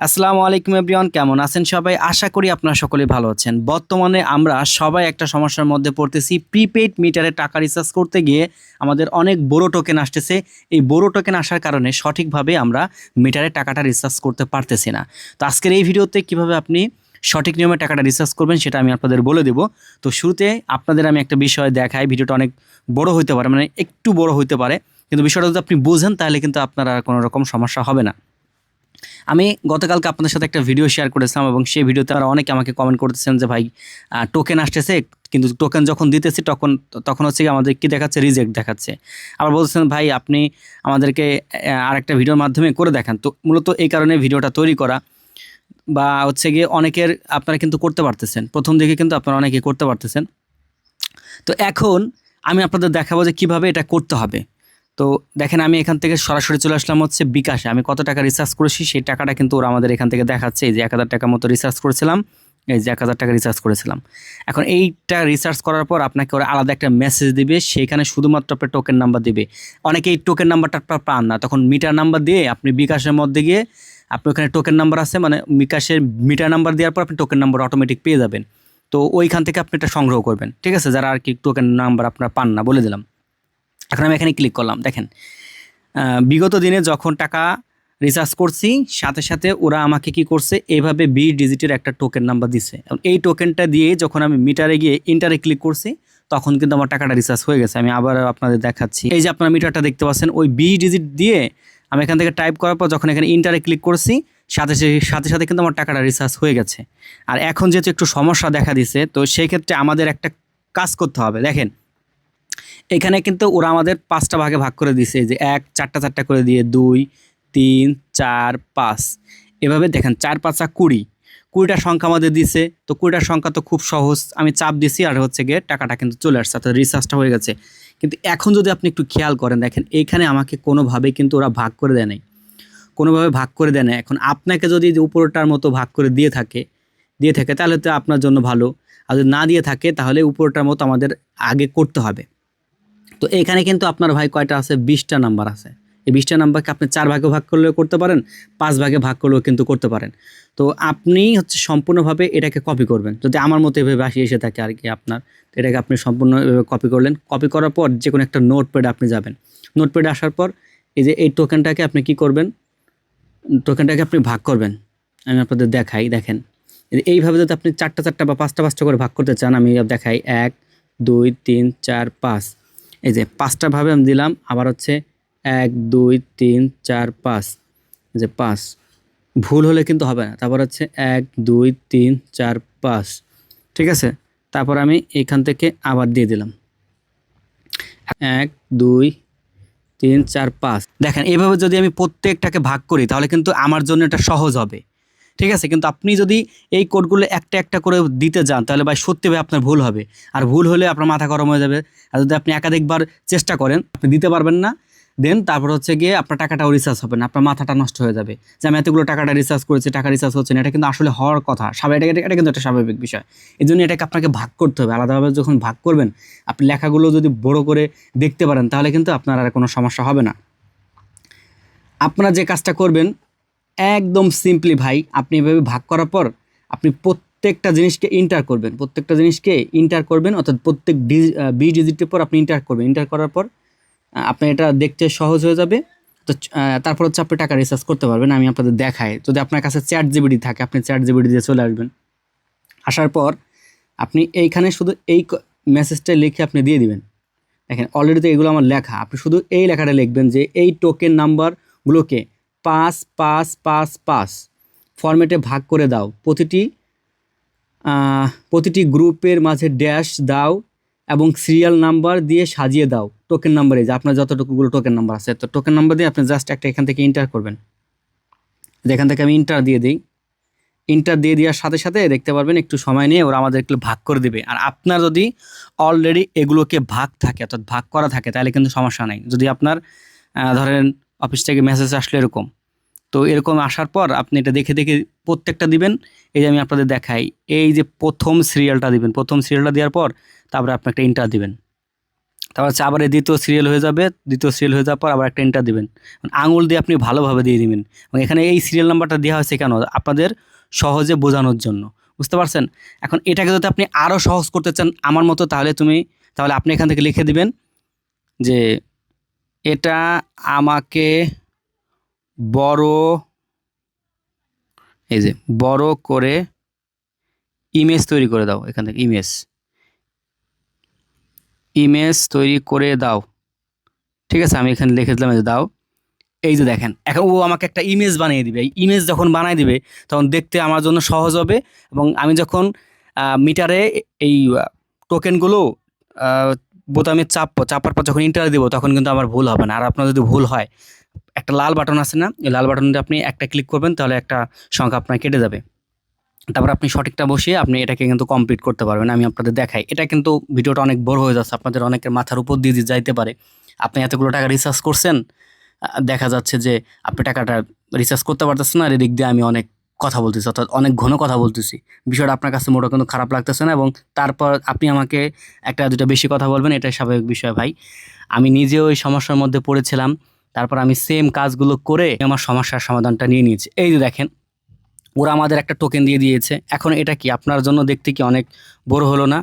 আসসালামু আলাইকুম এভরিওয়ান, কেমন আছেন সবাই? আশা করি আপনারা সকলেই ভালো আছেন। বর্তমানে আমরা সবাই একটা সমস্যার মধ্যে পড়তেছি। প্রিপেইড মিটারে টাকা রিচার্জ করতে গিয়ে আমাদের অনেক বড় টোকেন আসতেছে। এই বড় টোকেন আসার কারণে সঠিকভাবে আমরা মিটারে টাকাটা রিচার্জ করতে পারতেছি না। তো আজকের এই ভিডিওতে কিভাবে আপনি সঠিক নিয়মে টাকাটা রিচার্জ করবেন সেটা আমি আপনাদের বলে দেব। তো শুরুতে আপনাদের আমি একটা বিষয় দেখাই। ভিডিওটা অনেক বড় হইতে পারে, মানে একটু বড় হইতে পারে, কিন্তু বিষয়টা যদি আপনি বুঝেন তাহলে কিন্তু আপনার আর কোনো রকম সমস্যা হবে না। আমি গতকালকে আপনাদের সাথে একটা ভিডিও শেয়ার করেছিলাম এবং সেই ভিডিওতে আর অনেকে আমাকে কমেন্ট করতেছেন যে ভাই টোকেন আসতেছে, কিন্তু টোকেন যখন দিতেছি তখন তখন হচ্ছে কি আমাদের কি দেখাচ্ছে, রিজেক্ট দেখাচ্ছে। আবার বলছেন ভাই আপনি আমাদেরকে আরেকটা ভিডিওর মাধ্যমে করে দেখান। তো মূলত এই কারণে ভিডিওটা তৈরি করা, বা হচ্ছে গিয়ে অনেকের আপনারা কিন্তু করতে পারতেছেন, প্রথম দিকে কিন্তু আপনারা অনেকে করতে পারতেছেন। তো এখন আমি আপনাদের দেখাবো যে কিভাবে এটা করতে হবে। তো দেখেন, আমি এখান থেকে সরাসরি চলে আসলাম হচ্ছে বিকাশে। আমি কত টাকা রিচার্জ করেছি সেই টাকাটা কিন্তু ওরা আমাদের এখান থেকে দেখাচ্ছে। এই যে 1000 টাকা মতো রিচার্জ করেছিলাম, এই যে 1000 টাকা রিচার্জ করেছিলাম। এখন এইটা রিচার্জ করার পর আপনাকে ওরা আলাদা একটা মেসেজ দিবে, সেইখানে শুধুমাত্র আপনার টোকেন নাম্বার দিবে। অনেকে এই টোকেন নাম্বারটা আপনার পান না, তখন মিটার নাম্বার দিয়ে আপনি বিকাশের মধ্যে গিয়ে আপনি ওখানে টোকেন নাম্বার আছে, মানে বিকাশের মিটার নাম্বার দেওয়ার পর আপনি টোকেন নাম্বার অটোমেটিক পেয়ে যাবেন। তো ওইখান থেকে আপনি এটা সংগ্রহ করবেন, ঠিক আছে? যারা আর কি টোকেন নাম্বার আপনার পান না, বলে দিলাম। এখন আমি এখানে ক্লিক করলাম। দেখেন, বিগত দিনে যখন টাকা রিচার্জ করছি সাথে সাথে ওরা আমাকে কি করছে, এইভাবে 20 ডিজিটের একটা টোকেন নাম্বার দিছে। এই টোকেনটা দিয়ে যখন আমি মিটারে গিয়ে ইন্টারে ক্লিক করছি তখন কিন্তু আমার টাকাটা রিচার্জ হয়ে গেছে। আমি আবার আপনাদের দেখাচ্ছি। এই যে আপনার মিটারটা দেখতে পাচ্ছেন, ওই 20 ডিজিট দিয়ে আমি এখান থেকে টাইপ করার পর যখন এখানে ইন্টারে ক্লিক করছি সাথে সাথে সাথে কিন্তু আমার টাকাটা রিচার্জ হয়ে গেছে। আর এখন যেহেতু একটু সমস্যা দেখা দিছে, তো সেই ক্ষেত্রে আমাদের একটা কাজ করতে হবে। দেখেন, এখানে কিন্তু ওরা আমাদের 5টা ভাগে ভাগ করে দিছে, যে 1 4টা 4টা করে দিয়ে 2 3 4 5, এভাবে দেখেন 4 5 20, 20টা সংখ্যা আমাদের দিছে। তো 20টার সংখ্যা তো খুব সহজ, আমি চাপ দিছি আর হচ্ছে গিয়ে টাকাটা কিন্তু চলে আসছে, অর্থাৎ রিচার্জটা হয়ে গেছে। কিন্তু এখন যদি আপনি একটু খেয়াল করেন, দেখেন এইখানে আমাকে কোনোভাবেই কিন্তু ওরা ভাগ করে দেয় নাই, কোনোভাবে ভাগ করে দেয় না। এখন আপনাকে যদি উপরটার মতো ভাগ করে দিয়ে থাকে তাহলে তো আপনার জন্য ভালো, আর যদি না দিয়ে থাকে তাহলে উপরটার মতো আমাদের আগে করতে হবে। তো এখানে কিন্তু আপনার ভাই কয়টা আছে, 20টা নাম্বার আছে। এই 20টা নাম্বারকে আপনি 4 ভাগে ভাগ করলেও করতে পারেন, 5 ভাগে ভাগ করলেও কিন্তু করতে পারেন। তো আপনি হচ্ছে সম্পূর্ণভাবে এটাকে কপি করবেন, যদি আমার মতো এভাবে এসে থাকে আর কি আপনার, এটাকে আপনি সম্পূর্ণ কপি করলেন। কপি করার পর যে কোনো একটা নোটপ্যাডে আপনি যাবেন। নোটপ্যাডে আসার পর এই যে এই টোকেনটাকে আপনি কি করবেন, টোকেনটাকে আপনি ভাগ করবেন। আমি আপনাদের দেখাই। দেখেন, এইভাবে যদি আপনি 4টা 4টা বা 5টা 5টা করে ভাগ করতে চান, আমি দেখাই 1 2 3 4 5। এই যে 5টা ভাবে আমি দিলাম, আবার হচ্ছে 1 2 3 4 5, যে 5, ভুল হলে কিন্তু হবে না। তারপর হচ্ছে 1 2 3 4 5, ঠিক আছে? তারপর আমি এখান থেকে আবার দিয়ে দিলাম 1 2 3 4 5। দেখেন, এভাবে যদি আমি প্রত্যেকটাকে ভাগ করি তাহলে কিন্তু আমার জন্য এটা সহজ হবে, ঠিক আছে? কিন্তু আপনি যদি এই কোডগুলো একটা একটা করে দিতে যান তাহলে ভাই সত্যি ভাই আপনার ভুল হবে, আর ভুল হলে আপনার মাথা গরম হয়ে যাবে। আর যদি আপনি একাধিকবার চেষ্টা করেন আপনি দিতে পারবেন না, দেন তারপর হচ্ছে গিয়ে আপনার টাকাটাও রিচার্জ হবে না, আপনার মাথাটা নষ্ট হয়ে যাবে যে আমি এতগুলো টাকাটা রিচার্জ করেছি, টাকা রিচার্জ হচ্ছে না। এটা কিন্তু আসলে হওয়ার কথা, স্বাভাবিক, এটা কিন্তু একটা স্বাভাবিক বিষয়। এই জন্য এটাকে আপনাকে ভাগ করতে হবে আলাদাভাবে। যখন ভাগ করবেন আপনি লেখাগুলো যদি বড় করে দেখতে পারেন তাহলে কিন্তু আপনার আর কোনো সমস্যা হবে না। আপনারা যে কাজটা করবেন একদম সিম্পলি ভাই, আপনি এভাবে ভাগ করার পর আপনি প্রত্যেকটা জিনিসকে ইন্টার করবেন, অর্থাৎ প্রত্যেক 20 ডিজিটের পর আপনি ইন্টার করবেন। ইন্টার করার পর আপনার এটা দেখতে সহজ হয়ে যাবে। তো তারপর হচ্ছে আপনি টাকা রিচার্জ করতে পারবেন। আমি আপনাদের দেখাই। যদি আপনার কাছে চ্যাট জিপিটি থাকে আপনি চ্যাট জিপিটি দিয়ে চলে আসবেন। আসার পর আপনি এইখানে শুধু এই মেসেজটা লিখে আপনি দিয়ে দিবেন। দেখেন, অলরেডি তো এগুলো আমার লেখা, আপনি শুধু এই লেখাটা লিখবেন যে এই টোকেন নাম্বারগুলোকে 5 5 5 5 ফরম্যাটে ভাগ করে দাও, প্রতিটি গ্রুপের মাঝে ড্যাশ দাও এবং সিরিয়াল নাম্বার দিয়ে সাজিয়ে দাও। টোকেন নাম্বারে যে আপনার যতটুকুগুলো টোকেন নাম্বার আছে, তো টোকেন নাম্বার দিয়ে আপনি জাস্ট একটা এখান থেকে ইন্টার করবেন। যেখান থেকে আমি ইন্টার দিয়ে দিই, ইন্টার দিয়ে দেওয়ার সাথে সাথে দেখতে পারবেন একটু সময় নিয়ে ওরা আমাদের একটু ভাগ করে দিবে। আর আপনার যদি অলরেডি এগুলোকে ভাগ থাকে, অর্থাৎ ভাগ করা থাকে, তাহলে কিন্তু সমস্যা নাই। যদি আপনার ধরেন অফিস থেকে মেসেজ আসলে এরকম, তো এরকম আসার পর আপনি এটা দেখে দেখে প্রত্যেকটা দিবেন। এই যে আমি আপনাদের দেখাই, এই যে প্রথম সিরিয়ালটা দিবেন, প্রথম সিরিয়ালটা দেওয়ার পর তারপরে আপনি একটা ইন্টার দিবেন। তারপর হচ্ছে আবার এই দ্বিতীয় সিরিয়াল হয়ে যাবে, দ্বিতীয় সিরিয়াল হয়ে যাওয়ার পর আবার একটা এন্টার দিবেন। আঙুল দিয়ে আপনি ভালোভাবে দিয়ে দিবেন এবং এখানে এই সিরিয়াল নাম্বারটা দেওয়া হয়েছে কেন, আপনাদের সহজে বোঝানোর জন্য, বুঝতে পারছেন? এখন এটাকে যদি আপনি আরও সহজ করতে চান আমার মতো, তাহলে আপনি এখান থেকে লিখে দিবেন যে এটা আমাকে বড়, এই যে বড় করে ইমেজ তৈরি করে দাও, এখান থেকে ইমেজ তৈরি করে দাও। ঠিক আছে, আমি এখানে লিখে দিলাম এই যে দাও। এই যে দেখেন, এখন ও আমাকে একটা ইমেজ বানিয়ে দিবে। এই ইমেজ যখন বানিয়ে দিবে তখন দেখতে আমার জন্য সহজ হবে এবং আমি যখন মিটারে এই টোকেনগুলো বোতামে চাপার পর যখন ইন্টার দিব তখন কিন্তু আমার ভুল হবে না। আর আপনার যদি ভুল হয়, একটা লাল বাটন আছে না, এই লাল বাটনটা আপনি একটা ক্লিক করবেন, তাহলে একটা সংখ্যা আপনার কেটে যাবে। তারপর আপনি সঠিকটা বসিয়ে আপনি এটাকে কিন্তু কমপ্লিট করতে পারবেন। আমি আপনাদের দেখাই। এটা কিন্তু ভিডিওটা অনেক বড় হয়ে যাচ্ছে, আপনাদের অনেকের মাথার উপর দিয়ে যাইতে পারে। আপনি এতগুলো টাকা রিচার্জ করছেন, দেখা যাচ্ছে যে আপনি টাকাটা রিচার্জ করতে পারতেছেন না, আর এদিক দিয়ে আমি অনেক কথা বলতেছি, অর্থাৎ অনেক ঘন কথা বলতেছি। বিষয়টা আপনার কাছে মোটেও কিন্তু খারাপ লাগতেছে না এবং তারপর আপনি আমাকে একটা দুটা বেশি কথা বলবেন, এটাই স্বাভাবিক বিষয় ভাই। আমি নিজেও ওই সমস্যার মধ্যে পড়েছিলাম, তারপর আমি সেম কাজগুলো করে আমার সমস্যার সমাধানটা নিয়ে নিয়েছি। এই যে দেখেন, ওরা আমাদের একটা টোকেন দিয়ে দিয়েছে। এখন এটা কি আপনার জন্য দেখতে কি অনেক বড় হলো না,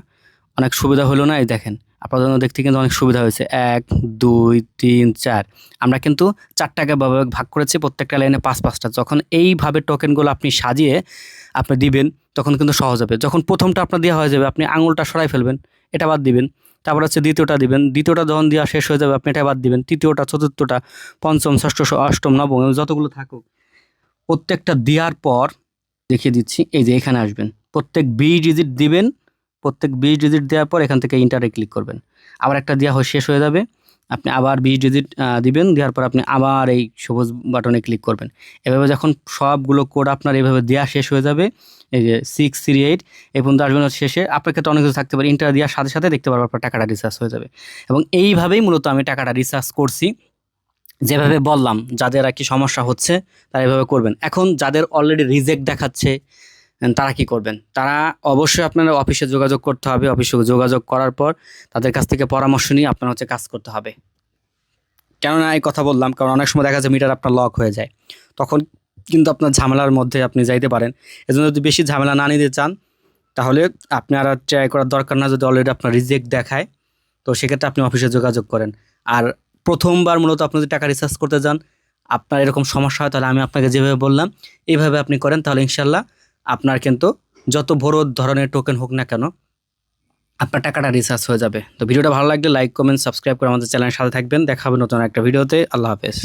অনেক সুবিধা হলো না? এই দেখেন, আপনার জন্য দেখতে কিন্তু অনেক সুবিধা হয়েছে। 1 2 3 4, আমরা কিন্তু 4টাকে ভাগ করেছি, প্রত্যেকটা লাইনে 5-5টা। যখন এইভাবে টোকেনগুলো আপনি সাজিয়ে আপনি দিবেন তখন কিন্তু সহজ হবে। যখন প্রথমটা আপনার দেওয়া হয়ে যাবে, আপনি আঙুলটা সরাই ফেলবেন, এটা বাদ দিবেন। তারপর হচ্ছে দ্বিতীয়টা দিবেন, দ্বিতীয়টা যখন দেওয়া শেষ হয়ে যাবে আপনি এটা বাদ দিবেন। তৃতীয়টা, চতুর্থটা, পঞ্চম, ষষ্ঠ, অষ্টম, নবম যতগুলো থাকুক, প্রত্যেকটা দেওয়ার পর দেখিয়ে দিচ্ছি, এই যে এখানে আসবেন, প্রত্যেক 20 ডিজিট দিবেন। প্রত্যেক 20 ডিজিট দেওয়ার পর এখান থেকে ইন্টারে ক্লিক করবেন। আবার একটা দেওয়া শেষ হয়ে যাবে, আপনি আবার 20 ডিজিট দিবেন। দেওয়ার পর আপনি আবার এই সবুজ বাটনে ক্লিক করবেন। এভাবে যখন সবগুলো কোড আপনার এভাবে দেওয়া শেষ হয়ে যাবে, এই যে 638 এই পর্যন্ত আসবেন, শেষে আপনার ক্ষেত্রে অনেক কিছু থাকতে পারে, ইন্টার দেওয়ার সাথে সাথে দেখতে পারবো আপনার টাকাটা রিচার্জ হয়ে যাবে। এবং এইভাবেই মূলত আমি টাকাটা রিচার্জ করছি। যেভাবে বললাম, যাদের আর কি সমস্যা হচ্ছে তারা এভাবে করবেন। এখন যাদের অলরেডি রিজেক্ট দেখাচ্ছে তারা কি করবেন? তারা অবশ্যই আপনারা অফিসে যোগাযোগ করতে হবে। অফিসে যোগাযোগ করার পর তাদের কাছ থেকে পরামর্শ নিয়ে আপনার হচ্ছে কাজ করতে হবে। কেননা এই কথা বললাম, কারণ অনেক সময় দেখা যায় মিটার আপনার লক হয়ে যায়, তখন কিন্তু আপনার ঝামেলার মধ্যে আপনি যাইতে পারেন। এজন্য যদি বেশি ঝামেলা না নিতে চান তাহলে আপনার আর ট্রাই করার দরকার না। যদি অলরেডি আপনার রিজেক্ট দেখায় তো সেক্ষেত্রে আপনি অফিসে যোগাযোগ করেন। আর প্রথমবার মূলত আপনি যদি টাকা রিচার্জ করতে যান, আপনার এরকম সমস্যা হয়, তাহলে আমি আপনাকে যেভাবে বললাম এইভাবে আপনি করেন, তাহলে ইনশাল্লাহ আপনার কিন্তু যত বড় ধরনের টোকেন হোক না কেন আপনার টাকাটা রিচার্জ হয়ে যাবে। তো ভিডিওটা ভালো লাগলে লাইক, কমেন্ট, সাবস্ক্রাইব করে আমাদের চ্যানেলের সাথে থাকবেন। দেখা হবে নতুন একটা ভিডিওতে। আল্লাহ হাফেজ।